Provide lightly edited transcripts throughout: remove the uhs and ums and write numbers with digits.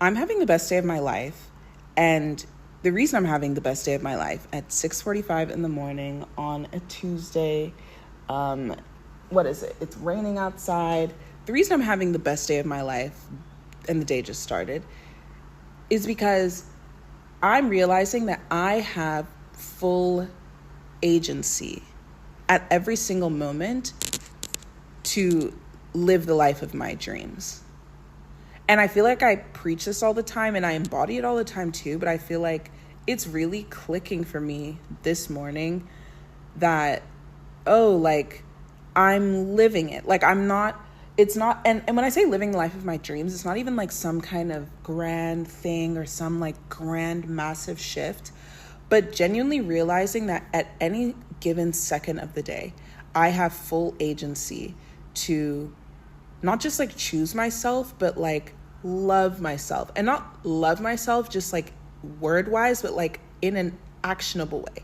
I'm having the best day of my life, and the reason I'm having the best day of my life at 6:45 in the morning on a Tuesday, what is it? It's raining outside. The reason I'm having the best day of my life, and the day just started, is because I'm realizing that I have full agency at every single moment to live the life of my dreams. And I feel like I preach this all the time and I embody it all the time too, but I feel like it's really clicking for me this morning that, I'm living it. And when I say living the life of my dreams, it's not even like some kind of grand thing or some like grand massive shift, but genuinely realizing that at any given second of the day, I have full agency to not just like choose myself, but like love myself. And not love myself just like word wise, but like in an actionable way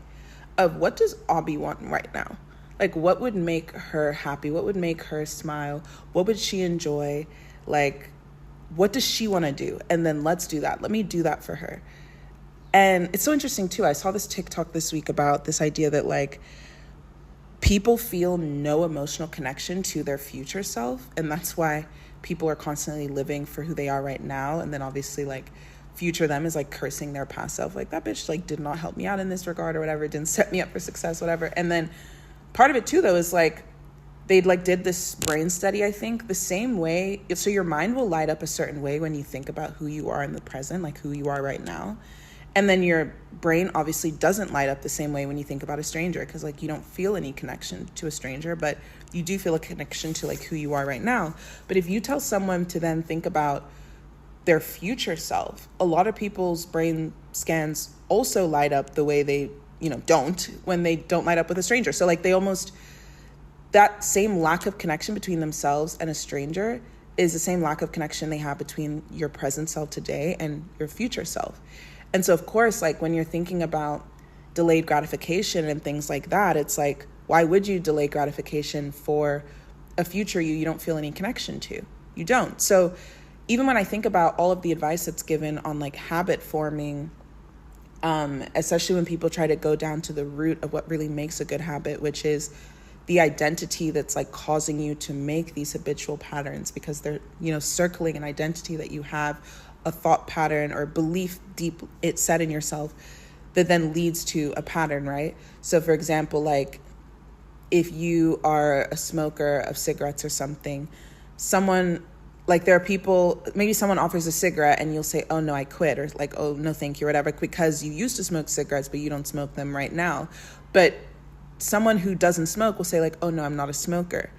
of what does Obie want right now? Like what would make her happy? What would make her smile? What would she enjoy? Like, what does she want to do? And then let's do that. Let me do that for her. And it's so interesting too. I saw this TikTok this week about this idea that like people feel no emotional connection to their future self. And that's why people are constantly living for who they are right now. And then obviously like future them is like cursing their past self. Like that bitch like did not help me out in this regard or whatever. Didn't set me up for success, whatever. And then part of it too though is like they like did this brain study, I think, the same way. So your mind will light up a certain way when you think about who you are in the present, like who you are right now. And then your brain obviously doesn't light up the same way when you think about a stranger because like you don't feel any connection to a stranger, but you do feel a connection to like who you are right now. But if you tell someone to then think about their future self, a lot of people's brain scans also light up the way they, don't when they don't light up with a stranger. So like they almost, that same lack of connection between themselves and a stranger is the same lack of connection they have between your present self today and your future self. And so, of course, like when you're thinking about delayed gratification and things like that, it's like, why would you delay gratification for a future you don't feel any connection to? You don't. So even when I think about all of the advice that's given on like habit forming, especially when people try to go down to the root of what really makes a good habit, which is the identity that's like causing you to make these habitual patterns because they're, circling an identity that you have, a thought pattern or belief deep it's set in yourself that then leads to a pattern, right? So for example, like if you are a smoker of cigarettes or something, there are people, maybe someone offers a cigarette and you'll say, oh no, I quit, or like, oh no, thank you, or whatever, because you used to smoke cigarettes, but you don't smoke them right now. But someone who doesn't smoke will say like, oh no, I'm not a smoker.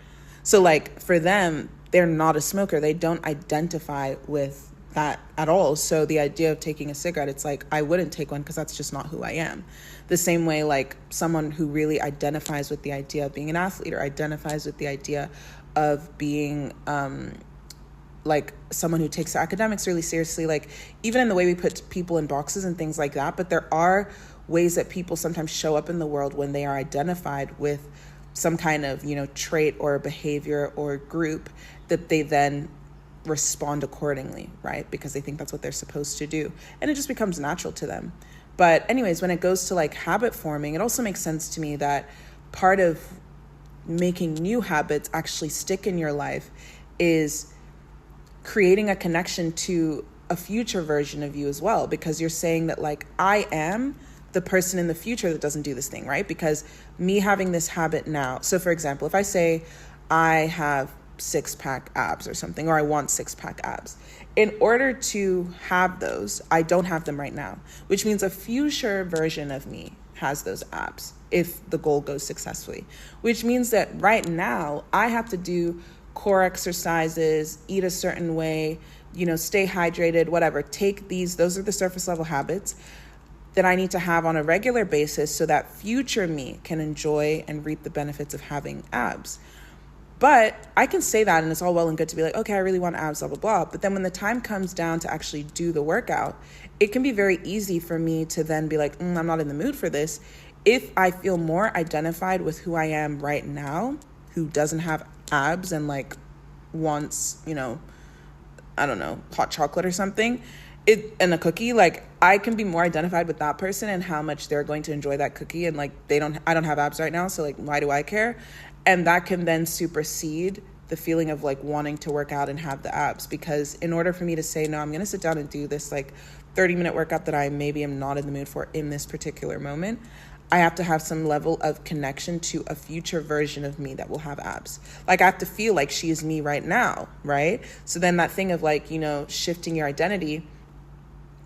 So like for them, they're not a smoker. They don't identify with that at all. So the idea of taking a cigarette, it's like, I wouldn't take one because that's just not who I am. The same way, like someone who really identifies with the idea of being an athlete or identifies with the idea of being like someone who takes academics really seriously, like even in the way we put people in boxes and things like that. But there are ways that people sometimes show up in the world when they are identified with some kind of, trait or behavior or group that they then respond accordingly, right? Because they think that's what they're supposed to do. And it just becomes natural to them. But anyways, when it goes to like habit forming, it also makes sense to me that part of making new habits actually stick in your life is creating a connection to a future version of you as well. Because you're saying that like, I am the person in the future that doesn't do this thing, right? Because me having this habit now. So for example, if I say I have 6-pack abs or something, or I want 6-pack abs. In order to have those, I don't have them right now, which means a future version of me has those abs if the goal goes successfully, which means that right now I have to do core exercises, eat a certain way, stay hydrated, whatever. Those are the surface level habits that I need to have on a regular basis so that future me can enjoy and reap the benefits of having abs. But I can say that and it's all well and good to be like, okay, I really want abs, blah, blah, blah. But then when the time comes down to actually do the workout, it can be very easy for me to then be like, I'm not in the mood for this. If I feel more identified with who I am right now, who doesn't have abs and like wants, hot chocolate or something, And a cookie, like I can be more identified with that person and how much they're going to enjoy that cookie, and like I don't have abs right now, so like why do I care? And that can then supersede the feeling of like wanting to work out and have the abs, because in order for me to say no, I'm gonna sit down and do this like 30-minute workout that I maybe am not in the mood for in this particular moment, I have to have some level of connection to a future version of me that will have abs. Like I have to feel like she is me right now, right? So then that thing of like, you know, shifting your identity,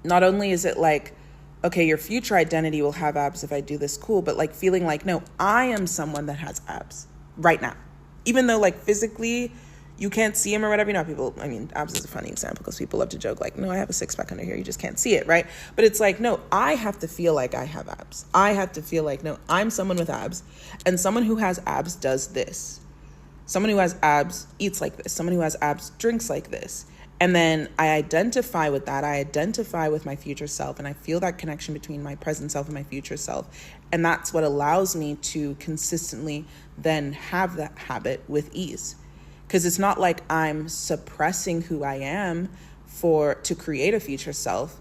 not only is it like, okay, your future identity will have abs if I do this, cool, but like feeling like, no, I am someone that has abs right now. Even though like physically you can't see them or whatever, you know, people, I mean, abs is a funny example because people love to joke like, no, I have a six pack under here, you just can't see it, right? But it's like, no, I have to feel like I have abs. I have to feel like, no, I'm someone with abs, and someone who has abs does this. Someone who has abs eats like this. Someone who has abs drinks like this. And then I identify with that. I identify with my future self, and I feel that connection between my present self and my future self. And that's what allows me to consistently then have that habit with ease. Because it's not like I'm suppressing who I am to create a future self.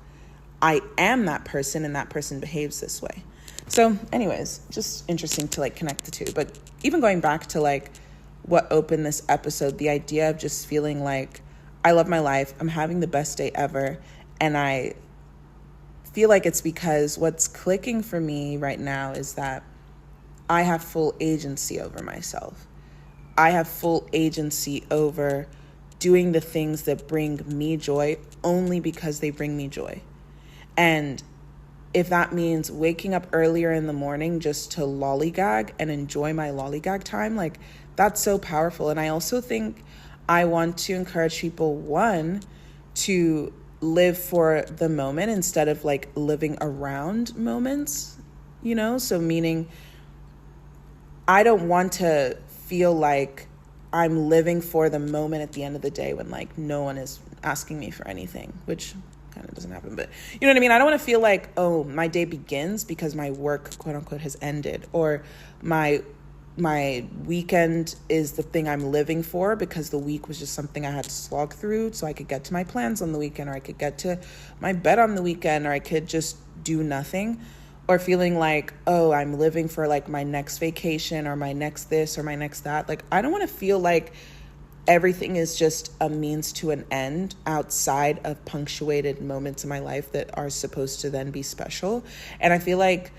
I am that person, and that person behaves this way. So anyways, just interesting to like connect the two. But even going back to like what opened this episode, the idea of just feeling like I love my life, I'm having the best day ever, and I feel like it's because what's clicking for me right now is that I have full agency over myself. I have full agency over doing the things that bring me joy only because they bring me joy. And if that means waking up earlier in the morning just to lollygag and enjoy my lollygag time, like that's so powerful. And I also think I want to encourage people, one, to live for the moment instead of like living around moments, you know? So meaning I don't want to feel like I'm living for the moment at the end of the day when like no one is asking me for anything, which kind of doesn't happen, but you know what I mean? I don't want to feel like, oh, my day begins because my work, quote unquote, has ended, or my weekend is the thing I'm living for because the week was just something I had to slog through so I could get to my plans on the weekend, or I could get to my bed on the weekend, or I could just do nothing. Or feeling like, oh, I'm living for like my next vacation or my next this or my next that. Like, I don't want to feel like everything is just a means to an end outside of punctuated moments in my life that are supposed to then be special. And I feel like,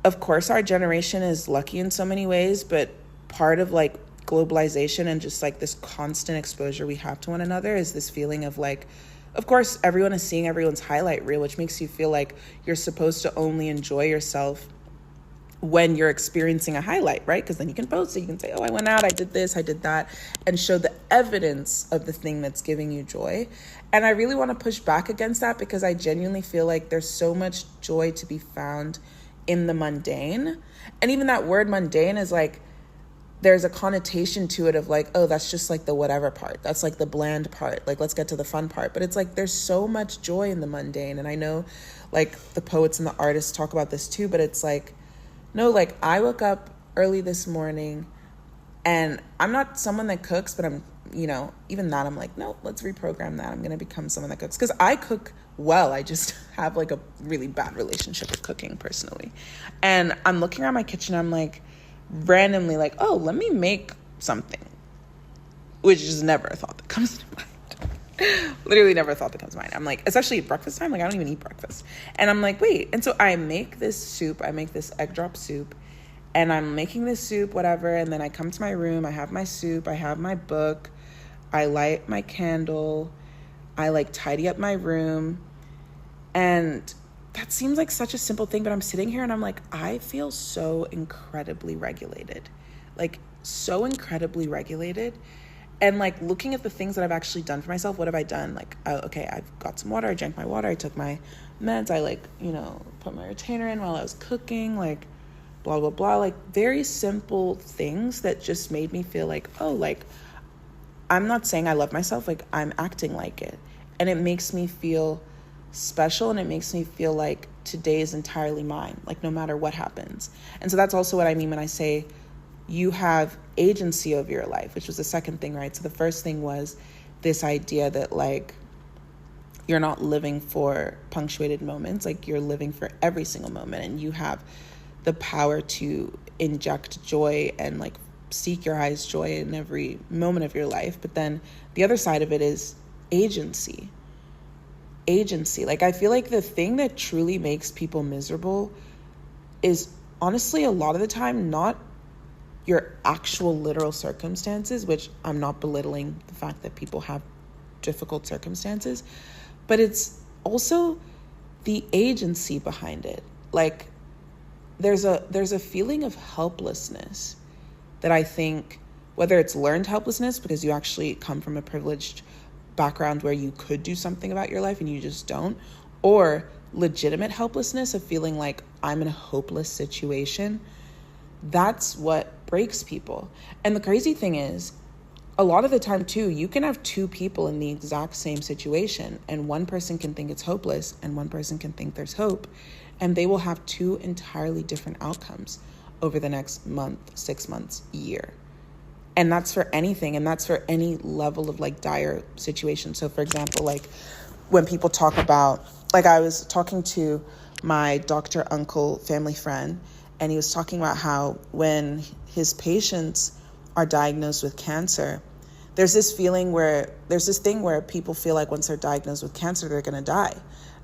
of course, our generation is lucky in so many ways, but part of like globalization and just like this constant exposure we have to one another is this feeling of like, of course, everyone is seeing everyone's highlight reel, which makes you feel like you're supposed to only enjoy yourself when you're experiencing a highlight, right? Because then you can post it, you can say, oh, I went out, I did this, I did that, and show the evidence of the thing that's giving you joy. And I really want to push back against that because I genuinely feel like there's so much joy to be found in the mundane. And even that word mundane is like, there's a connotation to it of like, oh, that's just like the whatever part. That's like the bland part. Like, let's get to the fun part. But it's like, there's so much joy in the mundane. And I know like the poets and the artists talk about this too, but it's like, no, like I woke up early this morning and I'm not someone that cooks, but I'm, you know, even that I'm like, no, let's reprogram that. I'm going to become someone that cooks because I cook well. I just have like a really bad relationship with cooking personally. And I'm looking around my kitchen. I'm like, randomly like, oh, let me make something, which is never a thought that comes to mind. Literally never a thought that comes to mind. I'm like, especially at breakfast time, like I don't even eat breakfast. And I'm like, wait. And so I make this soup. I make this egg drop soup, and I'm making this soup, whatever. And then I come to my room. I have my soup. I have my book. I light my candle. I like tidy up my room. And that seems like such a simple thing, but I'm sitting here and I'm like, I feel so incredibly regulated, like so incredibly regulated. And like looking at the things that I've actually done for myself, what have I done? Like, okay, I've got some water. I drank my water. I took my meds. I like, you know, put my retainer in while I was cooking, like blah, blah, blah. Like very simple things that just made me feel like, oh, like I'm not saying I love myself. Like I'm acting like it. And it makes me feel special, and it makes me feel like today is entirely mine, like no matter what happens. And so that's also what I mean when I say you have agency over your life, which was the second thing, right? So the first thing was this idea that like you're not living for punctuated moments. Like, you're living for every single moment, and you have the power to inject joy and like seek your highest joy in every moment of your life. But then the other side of it is agency. Like, I feel like the thing that truly makes people miserable is honestly a lot of the time not your actual literal circumstances, which I'm not belittling the fact that people have difficult circumstances, but it's also the agency behind it. Like, there's a feeling of helplessness that I think, whether it's learned helplessness because you actually come from a privileged background where you could do something about your life and you just don't, or legitimate helplessness of feeling like I'm in a hopeless situation. That's what breaks people. And the crazy thing is, a lot of the time too, you can have two people in the exact same situation, and one person can think it's hopeless and one person can think there's hope, and they will have two entirely different outcomes over the next month, 6 months, year. And that's for anything, and that's for any level of like dire situation. So for example, like when people talk about, like I was talking to my doctor uncle family friend, and he was talking about how when his patients are diagnosed with cancer, there's this thing where people feel like once they're diagnosed with cancer, they're going to die.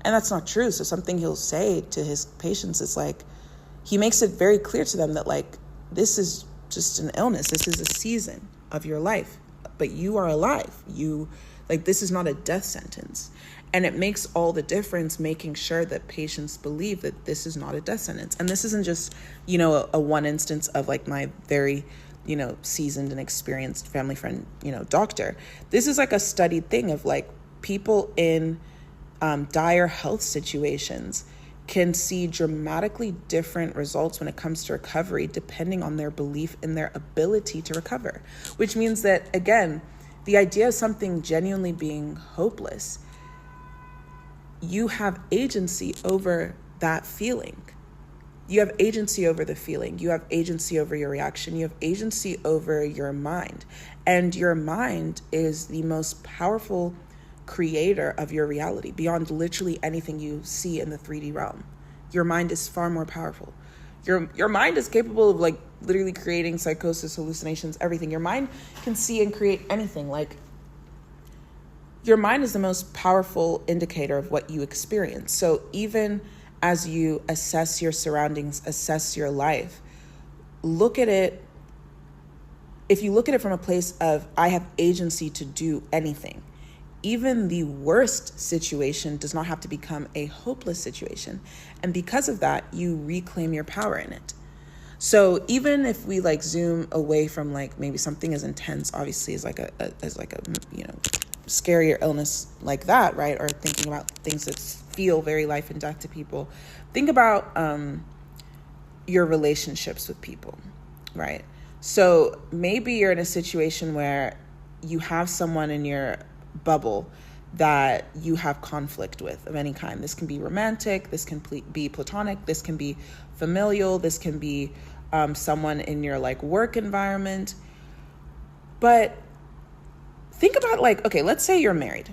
And that's not true. So something he'll say to his patients is like, he makes it very clear to them that like, this is just an illness. This is a season of your life, but you are alive. This is not a death sentence. And it makes all the difference making sure that patients believe that this is not a death sentence. And this isn't just, a one instance of like my very, seasoned and experienced family friend, doctor. This is like a studied thing of like people in dire health situations can see dramatically different results when it comes to recovery, depending on their belief in their ability to recover, which means that, again, the idea of something genuinely being hopeless, you have agency over that feeling. You have agency over the feeling. You have agency over your reaction. You have agency over your mind. And your mind is the most powerful creator of your reality beyond literally anything you see in the 3D realm. Your mind is far more powerful. Your mind is capable of like literally creating psychosis, hallucinations, everything. Your mind can see and create anything. Like, your mind is the most powerful indicator of what you experience. So even as you assess your surroundings, assess your life, look at it. If you look at it from a place of, I have agency to do anything, even the worst situation does not have to become a hopeless situation. And because of that, you reclaim your power in it. So even if we like zoom away from like maybe something as intense, obviously as like a scarier illness like that, right? Or thinking about things that feel very life and death to people. Think about your relationships with people, right? So maybe you're in a situation where you have someone in your bubble that you have conflict with of any kind. This can be romantic, this can be platonic, this can be familial, this can be someone in your like work environment. But think about like, okay, let's say you're married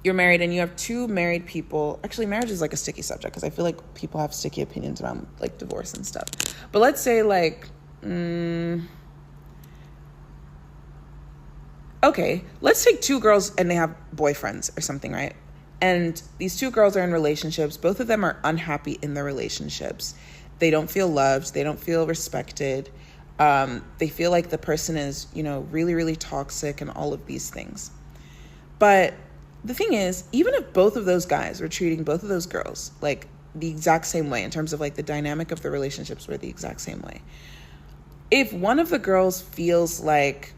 and you have two married people. Actually, marriage is like a sticky subject because I feel like people have sticky opinions around like divorce and stuff. But let's say like, okay, let's take two girls and they have boyfriends or something, right? And these two girls are in relationships. Both of them are unhappy in their relationships. They don't feel loved. They don't feel respected. They feel like the person is, really, really toxic and all of these things. But the thing is, even if both of those guys were treating both of those girls like the exact same way in terms of like the dynamic of the relationships were the exact same way, if one of the girls feels like,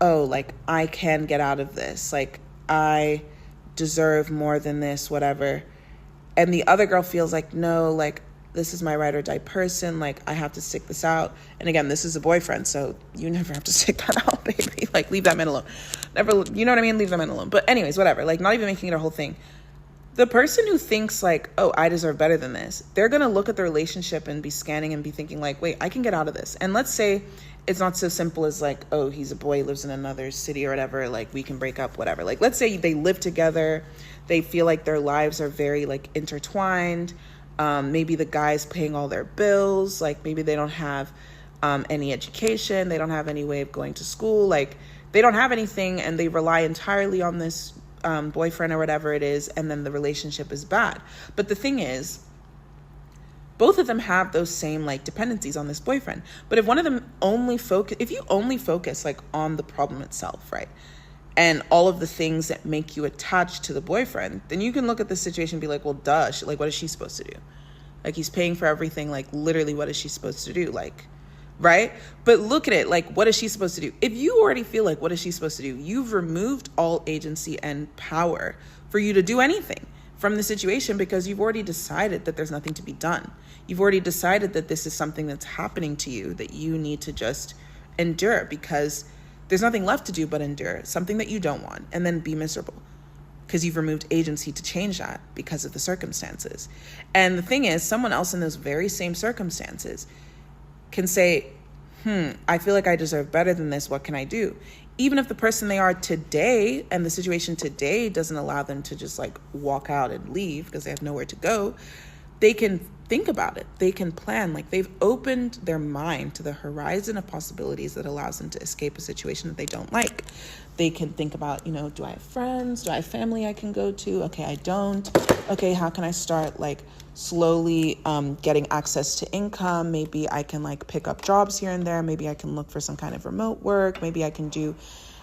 oh, like I can get out of this, like I deserve more than this, whatever, and the other girl feels like, no, like this is my ride or die person, like I have to stick this out. And again, this is a boyfriend, so you never have to stick that out, baby. Like, leave that man alone. Never, you know what I mean? Leave that man alone. But anyways, whatever, like not even making it a whole thing. The person who thinks like, oh, I deserve better than this, they're going to look at the relationship and be scanning and be thinking like, wait, I can get out of this. And let's say it's not so simple as like, oh, he's a boy, lives in another city or whatever, like we can break up, whatever. Like, let's say they live together, They feel like their lives are very like intertwined. Maybe the guy's paying all their bills. Like maybe they don't have any education. They don't have any way of going to school. Like they don't have anything, and they rely entirely on this boyfriend or whatever it is. And then the relationship is bad. But the thing is, both of them have those same like dependencies on this boyfriend. But if one of them if you only focus like on the problem itself, right? And all of the things that make you attached to the boyfriend, then you can look at the situation and be like, well, duh, like, what is she supposed to do? Like, he's paying for everything. Like, literally, what is she supposed to do? Like, right? But look at it. Like, what is she supposed to do? If you already feel like, what is she supposed to do? You've removed all agency and power for you to do anything from the situation, because you've already decided that there's nothing to be done. You've already decided that this is something that's happening to you that you need to just endure, because there's nothing left to do but endure something that you don't want and then be miserable, because you've removed agency to change that because of the circumstances. And the thing is, someone else in those very same circumstances can say, I feel like I deserve better than this. What can I do? Even if the person they are today and the situation today doesn't allow them to just like walk out and leave because they have nowhere to go, they can think about it. They can plan. Like, they've opened their mind to the horizon of possibilities that allows them to escape a situation that they don't like. They can think about, do I have friends? Do I have family I can go to? Okay, I don't. Okay, how can I start like slowly getting access to income? Maybe I can like pick up jobs here and there. Maybe I can look for some kind of remote work. Maybe I can do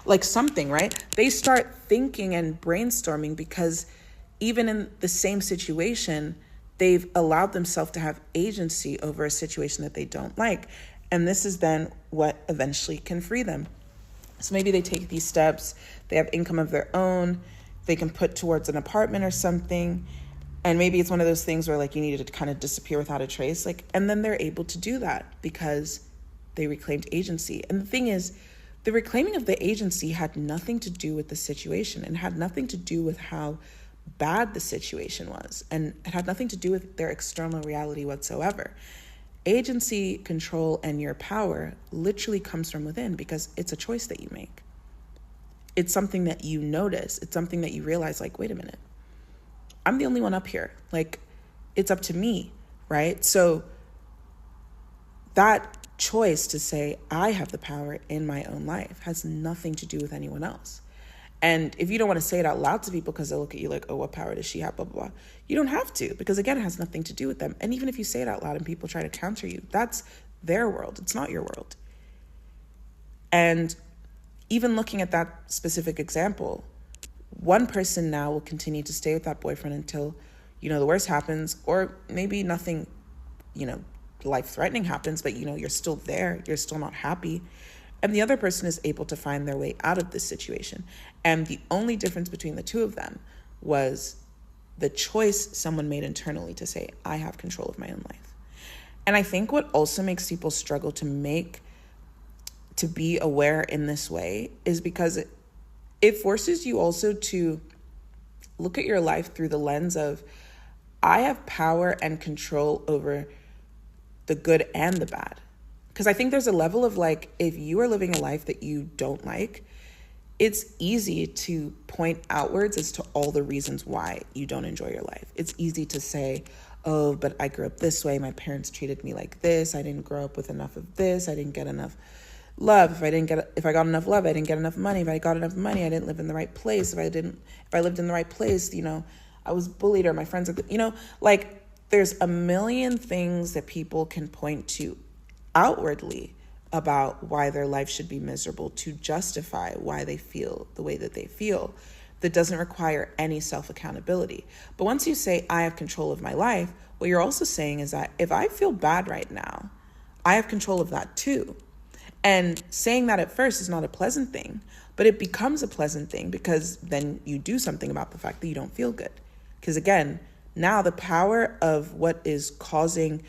like something, right? They start thinking and brainstorming, because even in the same situation, they've allowed themselves to have agency over a situation that they don't like. And this is then what eventually can free them. So maybe they take these steps, they have income of their own, they can put towards an apartment or something. And maybe it's one of those things where like you need to kind of disappear without a trace. And then they're able to do that because they reclaimed agency. And the thing is, the reclaiming of the agency had nothing to do with the situation, and had nothing to do with how bad the situation was, and it had nothing to do with their external reality whatsoever. Agency, control, and your power literally comes from within, because it's a choice that you make. It's something that you notice. It's something that you realize, like, wait a minute, I'm the only one up here. Like, it's up to me, right? So that choice to say, I have the power in my own life, has nothing to do with anyone else. And if you don't want to say it out loud to people because they'll look at you like, oh, what power does she have, blah, blah, blah, you don't have to, because again, it has nothing to do with them. And even if you say it out loud and people try to counter you, that's their world. It's not your world. And even looking at that specific example, one person now will continue to stay with that boyfriend until, the worst happens, or maybe nothing, life-threatening happens, but, you're still there. You're still not happy. And the other person is able to find their way out of this situation. And the only difference between the two of them was the choice someone made internally to say, I have control of my own life. And I think what also makes people struggle to be aware in this way is because it forces you also to look at your life through the lens of, I have power and control over the good and the bad. Because I think there's a level of like, if you are living a life that you don't like, it's easy to point outwards as to all the reasons why you don't enjoy your life. It's easy to say, oh, but I grew up this way. My parents treated me like this. I didn't grow up with enough of this. I didn't get enough love. If I got enough love, I didn't get enough money. If I got enough money, I didn't live in the right place. If I lived in the right place, I was bullied, or my friends, like there's a million things that people can point to outwardly about why their life should be miserable to justify why they feel the way that they feel, that doesn't require any self-accountability. But once you say, I have control of my life, what you're also saying is that if I feel bad right now, I have control of that too. And saying that at first is not a pleasant thing, but it becomes a pleasant thing because then you do something about the fact that you don't feel good. Because again, now the power of what is causing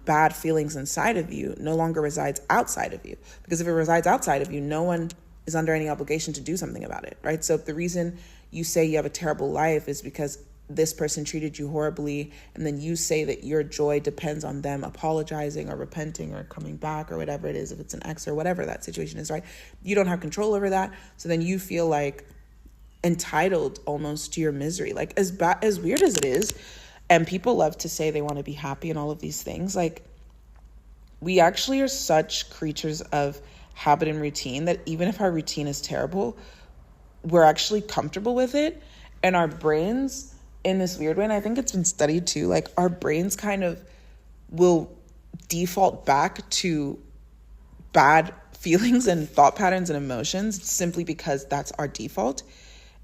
bad feelings inside of you no longer resides outside of you. Because if it resides outside of you, no one is under any obligation to do something about it, right? So if the reason you say you have a terrible life is because this person treated you horribly, and then you say that your joy depends on them apologizing or repenting or coming back or whatever it is, if it's an ex or whatever that situation is, right? You don't have control over that. So then you feel like entitled almost to your misery. Like, as weird as it is, and people love to say they want to be happy and all of these things, like, we actually are such creatures of habit and routine that even if our routine is terrible, we're actually comfortable with it. And our brains, in this weird way, and I think it's been studied too, like, our brains kind of will default back to bad feelings and thought patterns and emotions simply because that's our default.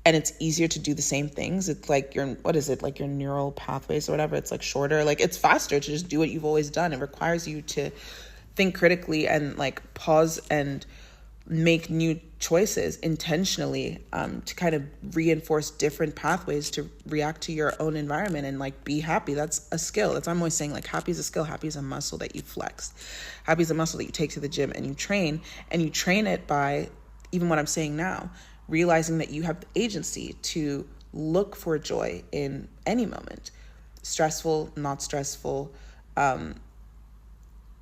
And it's easier to do the same things. It's like your neural pathways or whatever. It's like shorter, like it's faster to just do what you've always done. It requires you to think critically and like pause and make new choices intentionally, to kind of reinforce different pathways to react to your own environment and like be happy. That's a skill. I'm always saying, like, happy is a skill. Happy is a muscle that you flex. Happy is a muscle that you take to the gym and you train it by, even what I'm saying now, realizing that you have the agency to look for joy in any moment, stressful, not stressful,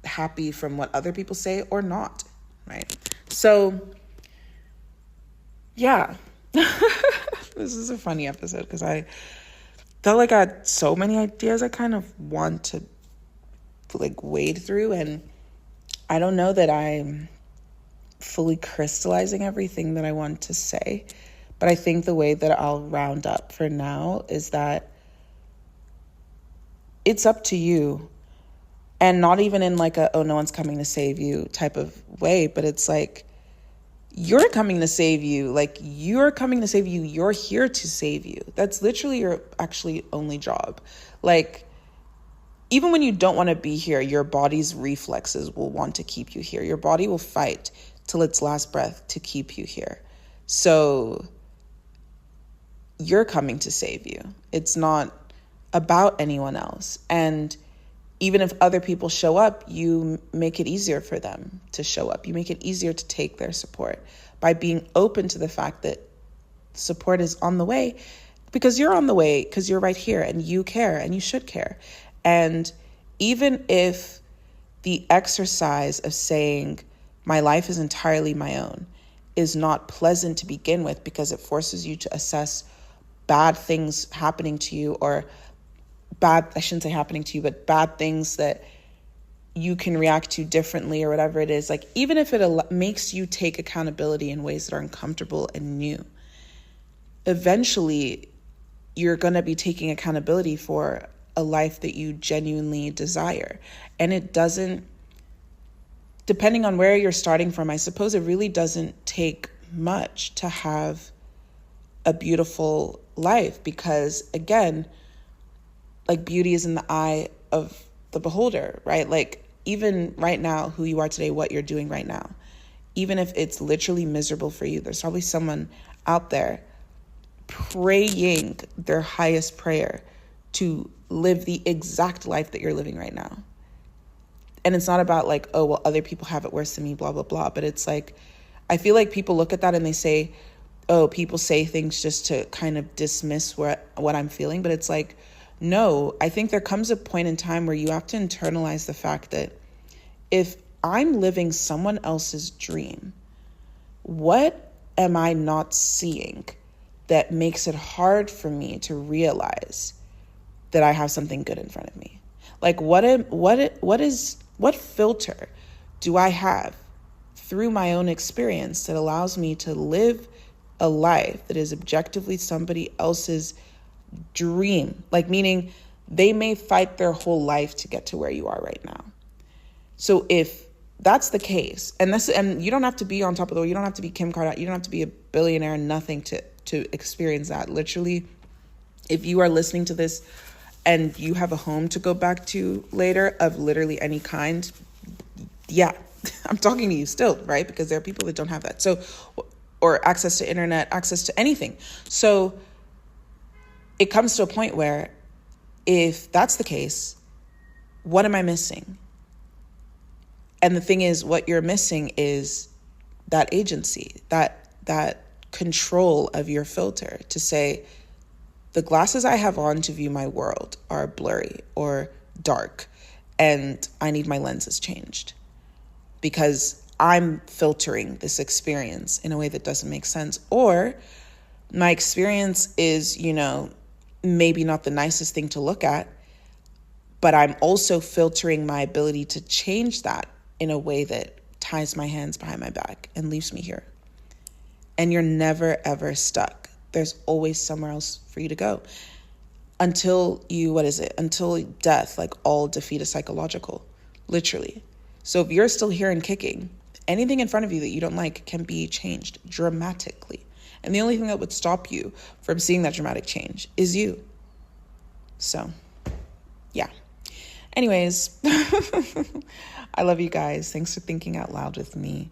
happy from what other people say or not, right? So, yeah, this is a funny episode because I felt like I had so many ideas I kind of want to like wade through, and I don't know that I'm fully crystallizing everything that I want to say, but I think the way that I'll round up for now is that it's up to you, and not even in like a, oh, no one's coming to save you type of way, but it's like, you're coming to save you. Like, you're coming to save you. You're here to save you. That's literally your actually only job. Like, even when you don't want to be here, your body's reflexes will want to keep you here. Your body will fight till its last breath to keep you here. So you're coming to save you. It's not about anyone else. And even if other people show up, you make it easier for them to show up. You make it easier to take their support by being open to the fact that support is on the way, because you're on the way, because you're right here and you care and you should care. And even if the exercise of saying my life is entirely my own is not pleasant to begin with, because it forces you to assess bad things happening to you, or I shouldn't say happening to you, but bad things that you can react to differently or whatever it is. Like, even if it makes you take accountability in ways that are uncomfortable and new, eventually you're going to be taking accountability for a life that you genuinely desire. And it doesn't, depending on where you're starting from, I suppose it really doesn't take much to have a beautiful life, because again, like, beauty is in the eye of the beholder, right? Like, even right now, who you are today, what you're doing right now, even if it's literally miserable for you, there's probably someone out there praying their highest prayer to live the exact life that you're living right now. And it's not about like, oh, well, other people have it worse than me, blah, blah, blah. But it's like, I feel like people look at that and they say, oh, people say things just to kind of dismiss what I'm feeling. But it's like, no, I think there comes a point in time where you have to internalize the fact that if I'm living someone else's dream, what am I not seeing that makes it hard for me to realize that I have something good in front of me? Like, what filter do I have through my own experience that allows me to live a life that is objectively somebody else's dream? Like, meaning they may fight their whole life to get to where you are right now. So if that's the case, and you don't have to be on top of the world, you don't have to be Kim Kardashian, you don't have to be a billionaire, nothing to experience that. Literally, if you are listening to this and you have a home to go back to later of literally any kind, yeah, I'm talking to you still, right? Because there are people that don't have that. So, or access to internet, access to anything. So it comes to a point where, if that's the case, what am I missing? And the thing is, what you're missing is that agency, that control of your filter to say, the glasses I have on to view my world are blurry or dark, and I need my lenses changed because I'm filtering this experience in a way that doesn't make sense. Or My experience is, maybe not the nicest thing to look at, but I'm also filtering my ability to change that in a way that ties my hands behind my back and leaves me here. And you're never, ever stuck. There's always somewhere else for you to go. Until until death, like all defeat is psychological, literally. So if you're still here and kicking, anything in front of you that you don't like can be changed dramatically. And the only thing that would stop you from seeing that dramatic change is you. So, yeah. Anyways, I love you guys. Thanks for thinking out loud with me.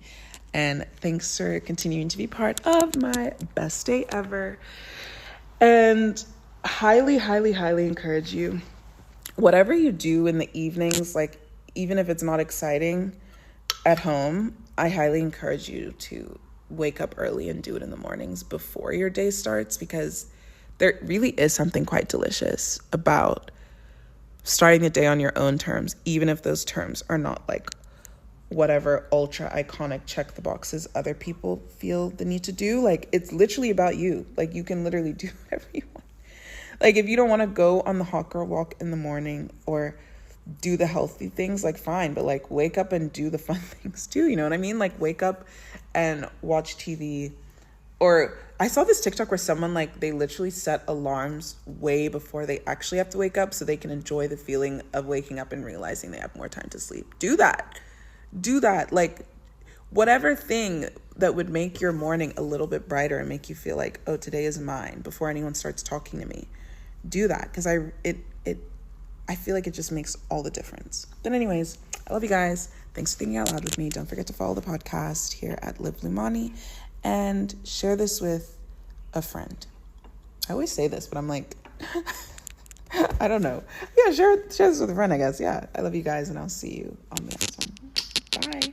And thanks for continuing to be part of my best day ever. And highly, highly, highly encourage you. Whatever you do in the evenings, like even if it's not exciting at home, I highly encourage you to wake up early and do it in the mornings before your day starts, because there really is something quite delicious about starting the day on your own terms, even if those terms are not like whatever ultra iconic check the boxes other people feel the need to do. Like, it's literally about you. Like, you can literally do whatever you want. Like, if you don't want to go on the hot girl walk in the morning or do the healthy things, like, fine, but like wake up and do the fun things too. You know what I mean? Like, wake up and watch TV. Or I saw this TikTok where someone, like, they literally set alarms way before they actually have to wake up so they can enjoy the feeling of waking up and realizing they have more time to sleep. Do that. Like, whatever thing that would make your morning a little bit brighter and make you feel like, oh, today is mine, before anyone starts talking to me. Do that, because I feel like it just makes all the difference. But anyways, I love you guys. Thanks for thinking out loud with me. Don't forget to follow the podcast here at Live Lumani and share this with a friend. I always say this, but I'm like, I don't know. Yeah, share this with a friend, I guess. Yeah, I love you guys, and I'll see you on the next one. Bye.